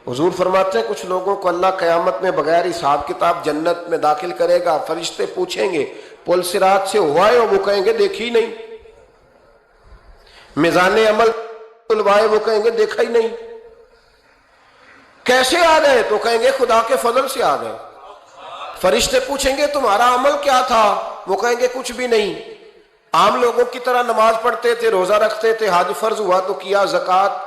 حضور فرماتے ہیں کچھ لوگوں کو اللہ قیامت میں بغیر حساب کتاب جنت میں داخل کرے گا، فرشتے پوچھیں گے پل صراط سے ہوا ہے؟ وہ کہیں گے دیکھی نہیں۔ میزان عمل تلوائے؟ وہ کہیں گے دیکھا ہی نہیں۔ کیسے آ گئے؟ تو کہیں گے خدا کے فضل سے آ گئے۔ فرشتے پوچھیں گے تمہارا عمل کیا تھا؟ وہ کہیں گے کچھ بھی نہیں، عام لوگوں کی طرح نماز پڑھتے تھے، روزہ رکھتے تھے، حج فرض ہوا تو کیا، زکوٰۃ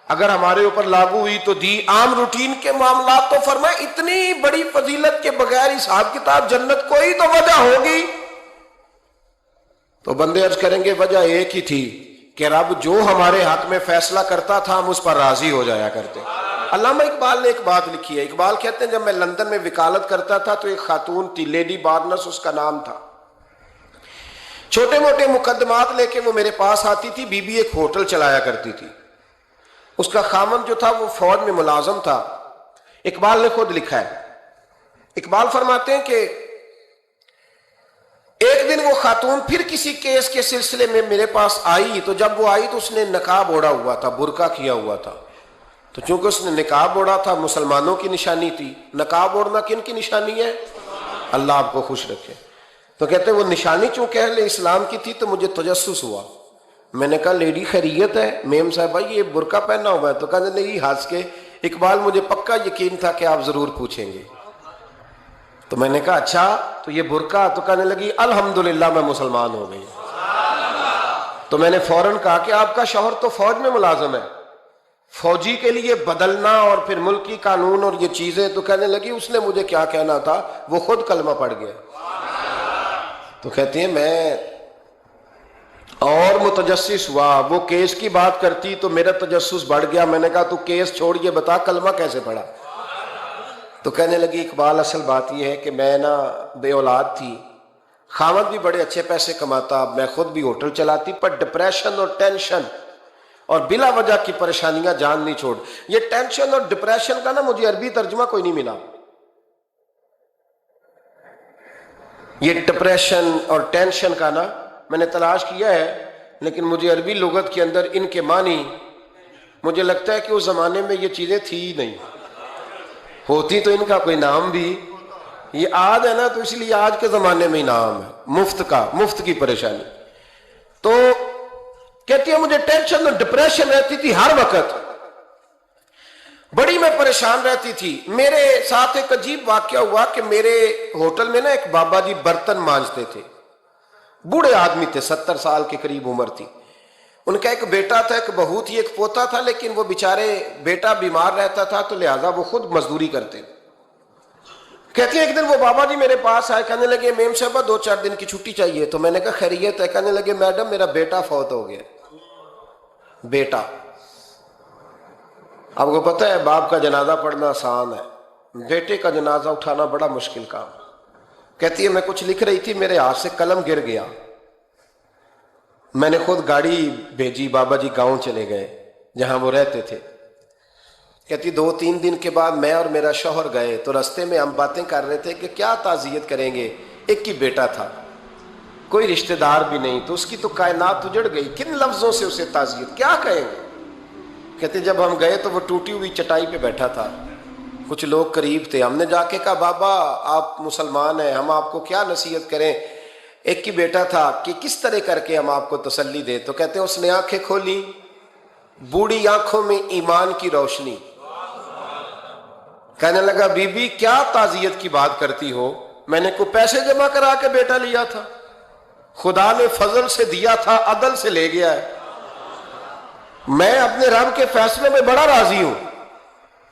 اگر ہمارے اوپر لاگو ہوئی تو دی، عام روٹین کے معاملات۔ تو فرمائے اتنی بڑی فضیلت کے بغیر حساب کتاب جنت، کوئی تو وجہ ہوگی۔ تو بندے عرض کریں گے وجہ ایک ہی تھی کہ رب جو ہمارے حق میں فیصلہ کرتا تھا ہم اس پر راضی ہو جایا کرتے۔ علامہ اقبال نے ایک بات لکھی ہے، اقبال کہتے ہیں جب میں لندن میں وکالت کرتا تھا تو ایک خاتون تھی، لیڈی بارنس اس کا نام تھا، چھوٹے موٹے مقدمات لے کے وہ میرے پاس آتی تھی۔ بی بی ایک ہوٹل چلایا کرتی تھی، اس کا خامن جو تھا وہ فوج میں ملازم تھا۔ اقبال نے خود لکھا ہے، اقبال فرماتے ہیں کہ ایک دن وہ خاتون پھر کسی کیس کے سلسلے میں میرے پاس آئی، تو جب وہ آئی تو اس نے نقاب اوڑھا ہوا تھا، برقع کیا ہوا تھا۔ تو چونکہ اس نے نقاب اوڑھا تھا مسلمانوں کی نشانی تھی۔ نقاب اوڑھنا کن کی نشانی ہے؟ اللہ آپ کو خوش رکھے۔ تو کہتے ہیں وہ نشانی چونکہ اہل اسلام کی تھی تو مجھے تجسس ہوا۔ میں نے کہا لیڈی خیریت ہے؟ میم صاحبہ یہ برقع پہنا ہوا ہے؟ تو کہنے نہیں، ہنس کے، اقبال مجھے پکا یقین تھا کہ آپ ضرور پوچھیں گے۔ تو میں نے کہا اچھا تو یہ برقع؟ تو کہنے لگی الحمدللہ میں مسلمان ہو گئی۔ تو میں نے فوراً کہا کہ آپ کا شوہر تو فوج میں ملازم ہے، فوجی کے لیے بدلنا اور پھر ملکی قانون اور یہ چیزیں۔ تو کہنے لگی اس نے مجھے کیا کہنا تھا، وہ خود کلمہ پڑھ گیا۔ تو کہتی ہیں میں اور متجسس ہوا، وہ کیس کی بات کرتی تو میرا تجسس بڑھ گیا۔ میں نے کہا تو کیس چھوڑ یہ بتا کلمہ کیسے پڑھا؟ تو کہنے لگی اقبال اصل بات یہ ہے کہ میں نا بے اولاد تھی، خاوند بھی بڑے اچھے پیسے کماتا، میں خود بھی ہوٹل چلاتی، پر ڈپریشن اور ٹینشن اور بلا وجہ کی پریشانیاں جان نہیں چھوڑ۔ یہ ٹینشن اور ڈپریشن کا نا مجھے عربی ترجمہ کوئی نہیں ملا۔ یہ ڈپریشن اور ٹینشن کا نا میں نے تلاش کیا ہے، لیکن مجھے عربی لغت کے اندر ان کے معنی مجھے لگتا ہے کہ اس زمانے میں یہ چیزیں تھی ہی نہیں، ہوتی تو ان کا کوئی نام بھی، یہ آج ہے نا تو اس لیے آج کے زمانے میں ہی نام ہے، مفت کا، مفت کی پریشانی۔ تو کہتی ہے مجھے ٹینشن اور ڈپریشن رہتی تھی ہر وقت، بڑی میں پریشان رہتی تھی۔ میرے ساتھ ایک عجیب واقعہ ہوا کہ میرے ہوٹل میں نا ایک بابا جی برتن مانجتے تھے، بوڑھے آدمی تھے، 70 سال کے قریب عمر تھی۔ ان کا ایک بیٹا تھا، ایک بہو تھی، ایک پوتا تھا، لیکن وہ بیچارے بیٹا بیمار رہتا تھا تو لہٰذا وہ خود مزدوری کرتے۔ کہتی ہیں ایک دن وہ بابا جی میرے پاس آئے، کہنے لگے میم صاحبہ 2-4 دن کی چھٹی چاہیے۔ تو میں نے کہا خیریت ہے؟ کہنے لگے میڈم میرا بیٹا فوت ہو گیا۔ بیٹا، آپ کو پتہ ہے باپ کا جنازہ پڑھنا آسان ہے، بیٹے کا جنازہ اٹھانا بڑا مشکل کام۔ کہتی ہے میں کچھ لکھ رہی تھی، میرے ہاتھ سے قلم گر گیا، میں نے خود گاڑی بھیجی، بابا جی گاؤں چلے گئے جہاں وہ رہتے تھے۔ کہتی 2-3 دن کے بعد میں اور میرا شوہر گئے تو رستے میں ہم باتیں کر رہے تھے کہ کیا تعزیت کریں گے، ایک ہی بیٹا تھا، کوئی رشتہ دار بھی نہیں، تو اس کی تو کائنات اجڑ گئی، کن لفظوں سے اسے تعزیت کیا کہیں گے۔ کہتے جب ہم گئے تو وہ ٹوٹی ہوئی چٹائی پہ بیٹھا تھا، کچھ لوگ قریب تھے، ہم نے جا کے کہا بابا آپ مسلمان ہیں، ہم آپ کو کیا نصیحت کریں، ایک ہی بیٹا تھا، کہ کس طرح کر کے ہم آپ کو تسلی دیں۔ تو کہتے ہیں اس نے آنکھیں کھولی، بوڑھی آنکھوں میں ایمان کی روشنی، کہنے لگا بی بی کیا تعزیت کی بات کرتی ہو، میں نے کوئی پیسے جمع کرا کے بیٹا لیا تھا، خدا نے فضل سے دیا تھا، عدل سے لے گیا ہے، میں اپنے رب کے فیصلے میں بڑا راضی ہوں،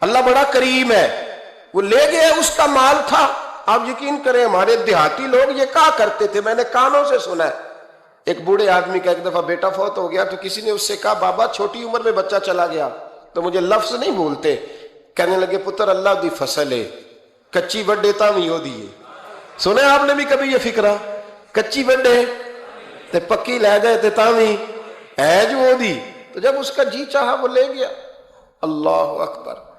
اللہ بڑا کریم ہے، وہ لے گیا، اس کا مال تھا۔ آپ یقین کریں ہمارے دیہاتی لوگ یہ کہا کرتے تھے، میں نے کانوں سے سنا ہے، ایک بوڑھے آدمی کا ایک دفعہ بیٹا فوت ہو گیا تو کسی نے اس سے کہا بابا چھوٹی عمر میں بچہ چلا گیا، تو مجھے لفظ نہیں بھولتے، کہنے لگے پتر اللہ دی فصل ہے، کچی وڈے تاں ہو دیے۔ سنے آپ نے بھی کبھی یہ فکرہ، کچی وڈے تے پکی لے جائے تے تاں ہے جو ہو دی، تو جب اس کا جی چاہا وہ لے گیا۔ اللہ اکبر۔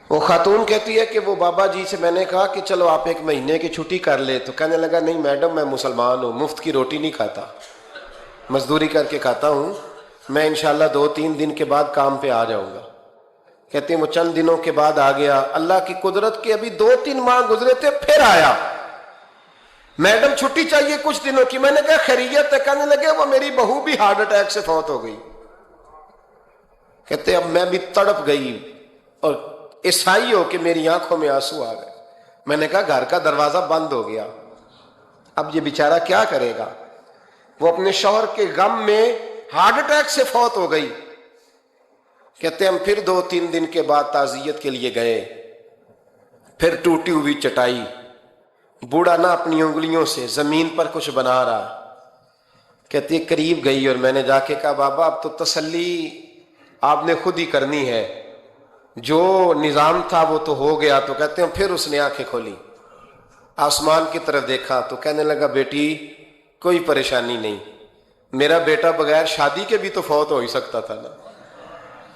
وہ خاتون کہتی ہے کہ وہ بابا جی سے میں نے کہا کہ چلو آپ 1 مہینے کی چھٹی کر لے، تو کہنے لگا نہیں میڈم میں مسلمان ہوں، مفت کی روٹی نہیں کھاتا، مزدوری کر کے کھاتا ہوں، میں انشاءاللہ 2-3 دن کے بعد کام پہ آ جاؤں گا۔ کہتے ہیں وہ چند دنوں کے بعد آ گیا. اللہ کی قدرت کے ابھی 2-3 ماہ گزرے تھے پھر آیا. میڈم چھٹی چاہیے کچھ دنوں کی. میں نے کہا خیریت ہے؟ کہنے لگے وہ میری بہو بھی ہارٹ اٹیک سے فوت ہو گئی. کہتے اب میں بھی تڑپ گئی اور عیسائی ہو کہ میری آنکھوں میں آنسو آ گئے. میں نے کہا گھر کا دروازہ بند ہو گیا, اب یہ بیچارہ کیا کرے گا؟ وہ اپنے شوہر کے غم میں ہارٹ اٹیک سے فوت ہو گئی. کہتے ہم پھر 2-3 دن کے بعد تعزیت کے لیے گئے. پھر ٹوٹی ہوئی چٹائی, بوڑھا نہ اپنی انگلیوں سے زمین پر کچھ بنا رہا. کہتی قریب گئی اور میں نے جا کے کہا بابا اب تو تسلی آپ نے خود ہی کرنی ہے, جو نظام تھا وہ تو ہو گیا. تو کہتے ہیں پھر اس نے آنکھیں کھولی, آسمان کی طرف دیکھا تو کہنے لگا بیٹی کوئی پریشانی نہیں, میرا بیٹا بغیر شادی کے بھی تو فوت ہو ہی سکتا تھا نا,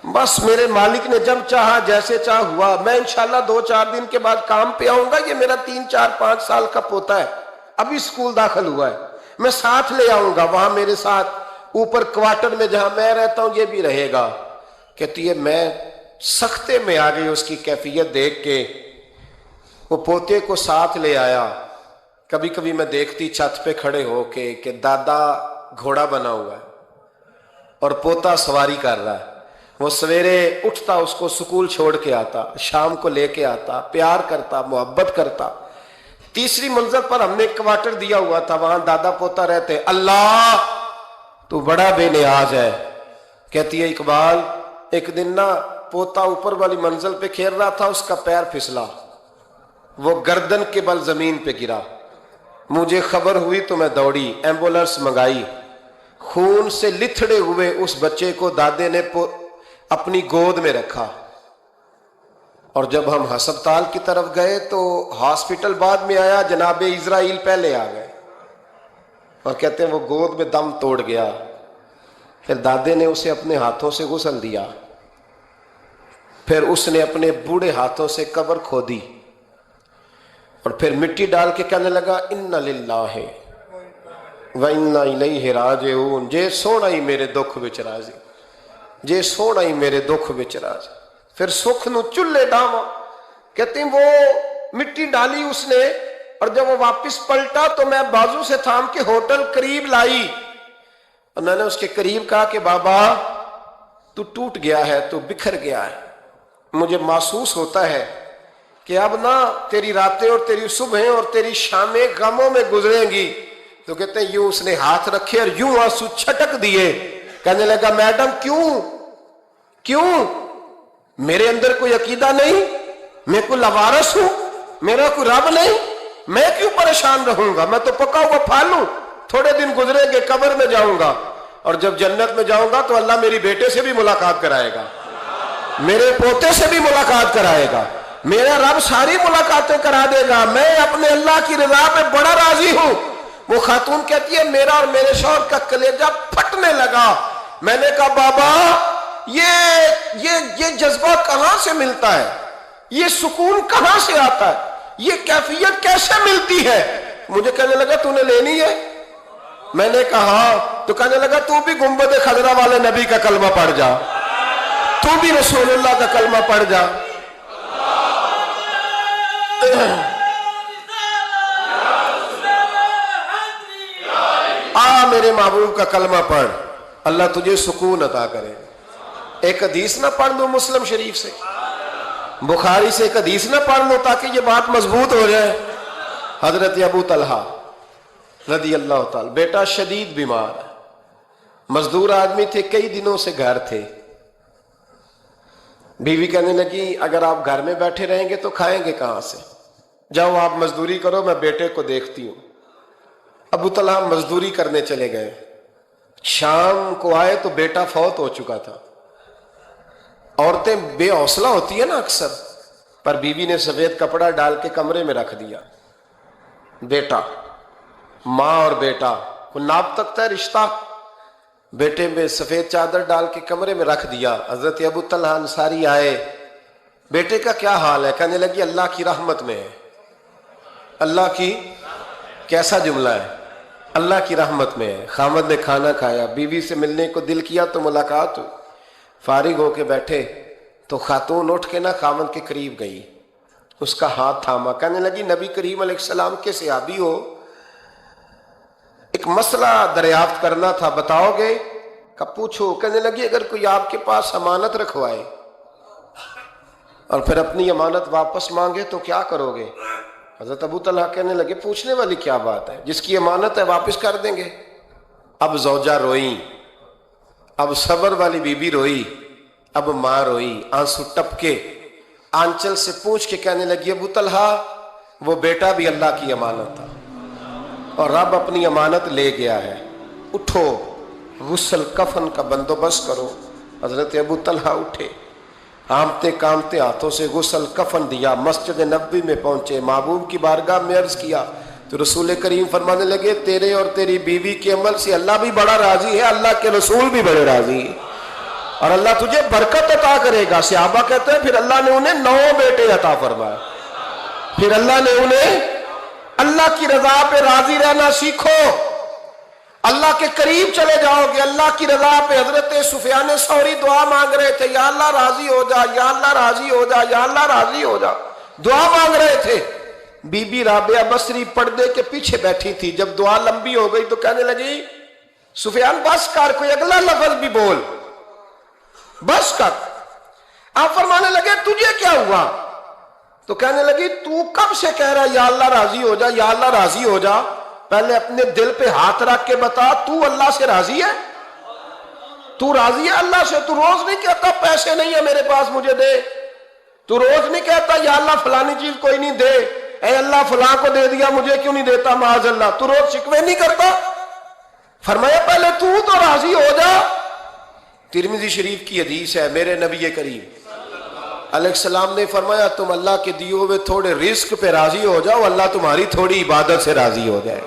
بس میرے مالک نے جب چاہا جیسے چاہ ہوا. میں انشاءاللہ 2-4 دن کے بعد کام پہ آؤں گا. یہ میرا 3-4-5 سال کا پوتا ہے, ابھی اسکول داخل ہوا ہے, میں ساتھ لے آؤں گا, وہاں میرے ساتھ اوپر کوارٹر میں جہاں میں رہتا ہوں یہ بھی رہے گا. کہتی ہے میں سختے میں آ گئی اس کی کیفیت دیکھ کے. وہ پوتے کو ساتھ لے آیا. کبھی کبھی میں دیکھتی چھت پہ کھڑے ہو کے کہ دادا گھوڑا بنا ہوا ہے اور پوتا سواری کر رہا ہے. وہ سویرے اٹھتا اس کو سکول چھوڑ کے آتا, شام کو لے کے آتا, پیار کرتا, محبت کرتا. تیسری منزل پر ہم نے ایک کوارٹر دیا ہوا تھا, وہاں دادا پوتا رہتے. اللہ تو بڑا بے نیاز ہے. کہتی ہے اقبال ایک دن نا پوتا اوپر والی منزل پہ کھیل رہا تھا, اس کا پیر پھسلا, وہ گردن کے بل زمین پہ گرا. مجھے خبر ہوئی تو میں دوڑی, ایمبولینس منگائی. خون سے لتھڑے ہوئے اس بچے کو دادے نے اپنی گود میں رکھا. اور جب ہم ہسپتال کی طرف گئے تو ہاسپٹل بعد میں آیا, جناب اسرائیل پہلے آ گئے اور کہتے ہیں وہ گود میں دم توڑ گیا. پھر دادے نے اسے اپنے ہاتھوں سے غسل دیا, پھر اس نے اپنے بوڑھے ہاتھوں سے قبر کھودی اور پھر مٹی ڈال کے کہنے لگا انا للہ وانا الیہ راجعون. جے سونا ہی میرے دکھ وچ راضی, جے سونا ہی میرے دکھ وچ راضی. پھر سکھ نو چلے ڈاواں. کہتے ہیں وہ مٹی ڈالی اس نے, اور جب وہ واپس پلٹا تو میں بازو سے تھام کے ہوٹل قریب لائی اور میں نے اس کے قریب کہا کہ بابا تو ٹوٹ گیا ہے, تو بکھر گیا ہے. مجھے محسوس ہوتا ہے کہ اب نہ تیری راتیں اور تیری صبحیں اور تیری شامیں غموں میں گزریں گی. تو کہتے ہیں یوں اس نے ہاتھ رکھے اور یوں آنسو چھٹک دیے. کہنے لگا میڈم کیوں میرے اندر کوئی عقیدہ نہیں, میں کوئی لوارث ہوں, میرا کوئی رب نہیں, میں کیوں پریشان رہوں گا؟ میں تو پکا ہوا پھل ہوں, تھوڑے دن گزریں گے قبر میں جاؤں گا, اور جب جنت میں جاؤں گا تو اللہ میری بیٹے سے بھی ملاقات کرائے گا, میرے پوتے سے بھی ملاقات کرائے گا, میرا رب ساری ملاقاتیں کرا دے گا. میں اپنے اللہ کی رضا پہ بڑا راضی ہوں. وہ خاتون کہتی ہے میرا اور میرے شوہر کا کلیجہ پھٹنے لگا. میں نے کہا بابا یہ جذبہ کہاں سے ملتا ہے, یہ سکون کہاں سے آتا ہے, یہ کیفیت کیسے ملتی ہے؟ مجھے کہنے لگا تو نے لینی ہے؟ میں نے کہا ہاں. تو کہنے لگا تو بھی گنبد خضرا والے نبی کا کلمہ پڑھ جا, تو بھی رسول اللہ کا کلمہ پڑھ جا. میرے محبوب کا کلمہ پڑھ, اللہ تجھے سکون عطا کرے. ایک حدیث نہ پڑھ لوں مسلم شریف سے, بخاری سے ایک حدیث نہ پڑھ لوں تاکہ یہ بات مضبوط ہو جائے. حضرت ابو طلحہ رضی اللہ تعالی, بیٹا شدید بیمار ہے, مزدور آدمی تھے, کئی دنوں سے گھر تھے. بیوی کہنے لگی اگر آپ گھر میں بیٹھے رہیں گے تو کھائیں گے کہاں سے, جاؤ آپ مزدوری کرو, میں بیٹے کو دیکھتی ہوں. ابو طلحہ مزدوری کرنے چلے گئے. شام کو آئے تو بیٹا فوت ہو چکا تھا. عورتیں بے حوصلہ ہوتی ہے نا اکثر, پر بیوی نے سفید کپڑا ڈال کے کمرے میں رکھ دیا. بیٹا, ماں اور بیٹا کو ناپ تکتا ہے رشتہ, بیٹے میں سفید چادر ڈال کے کمرے میں رکھ دیا. حضرت ابو طلحہ انصاری آئے, بیٹے کا کیا حال ہے؟ کہنے لگی اللہ کی رحمت میں ہے. اللہ کی, کیسا جملہ ہے, اللہ کی رحمت میں ہے. خامد نے کھانا کھایا, بیوی سے ملنے کو دل کیا تو ملاقات ہوئی. فارغ ہو کے بیٹھے تو خاتون اٹھ کے نا خاوند کے قریب گئی، اس کا ہاتھ تھاما، کہنے لگی نبی کریم علیہ السلام کے صحابی ہو، ایک مسئلہ دریافت کرنا تھا، بتاؤ گے؟ کہ پوچھو۔ کہنے لگی اگر کوئی آپ کے پاس امانت رکھوائے اور پھر اپنی امانت واپس مانگے تو کیا کرو گے؟ حضرت ابو طلحہ کہنے لگے پوچھنے والی کیا بات ہے، جس کی امانت ہے واپس کر دیں گے۔ اب زوجہ روئی، اب صبر والی بی بی روئی، اب ماں روئی، آنسو ٹپکے، آنچل سے پوچھ کے کہنے لگی ابو طلحہ وہ بیٹا بھی اللہ کی امانت تھا اور رب اپنی امانت لے گیا ہے، اٹھو غسل کفن کا بندوبست کرو۔ حضرت ابو طلحہ اٹھے، کامتے کامتے ہاتھوں سے غسل کفن دیا، مسجد نبوی میں پہنچے، محبوب کی بارگاہ میں عرض کیا تو رسول کریم فرمانے لگے تیرے اور تیری بیوی کے عمل سے اللہ بھی بڑا راضی ہے، اللہ کے رسول بھی بڑے راضی ہیں اور اللہ تجھے برکت عطا کرے گا۔ صحابہ کہتے ہیں پھر اللہ نے انہیں 9 بیٹے عطا فرمائے، پھر اللہ نے انہیں اللہ کی رضا پہ راضی رہنا سیکھو، اللہ کے قریب چلے جاؤ گے اللہ کی رضا پہ۔ حضرت سفیان ثوری دعا مانگ رہے تھے، یا اللہ راضی ہو جا، یا اللہ راضی ہو جا، یا اللہ راضی ہو جا، دعا مانگ رہے تھے۔ بی بی رابعہ بصری پردے کے پیچھے بیٹھی تھی، جب دعا لمبی ہو گئی تو کہنے لگی سفیان بس کر، کوئی اگلا لفظ بھی بول، بس کر۔ آپ فرمانے لگے تجھے کیا ہوا؟ تو کہنے لگی تو کب سے کہہ رہا یا اللہ راضی ہو جا، یا اللہ راضی ہو جا، پہلے اپنے دل پہ ہاتھ رکھ کے بتا تو اللہ سے راضی ہے؟ تو راضی ہے اللہ سے؟ تو روز نہیں کہتا پیسے نہیں ہے میرے پاس مجھے دے، تو روز نہیں کہتا یا اللہ فلانی چیز کوئی نہیں دے، اے اللہ فلاں کو دے دیا مجھے کیوں نہیں دیتا معاذ اللہ، تو روز شکوے نہیں کرتا؟ فرمایا پہلے تو راضی ہو جا۔ ترمذی شریف کی حدیث ہے، میرے نبی کریم علیہ السلام نے فرمایا تم اللہ کے دیے ہوئے تھوڑے رزق پہ راضی ہو جاؤ، اللہ تمہاری تھوڑی عبادت سے راضی ہو جائے۔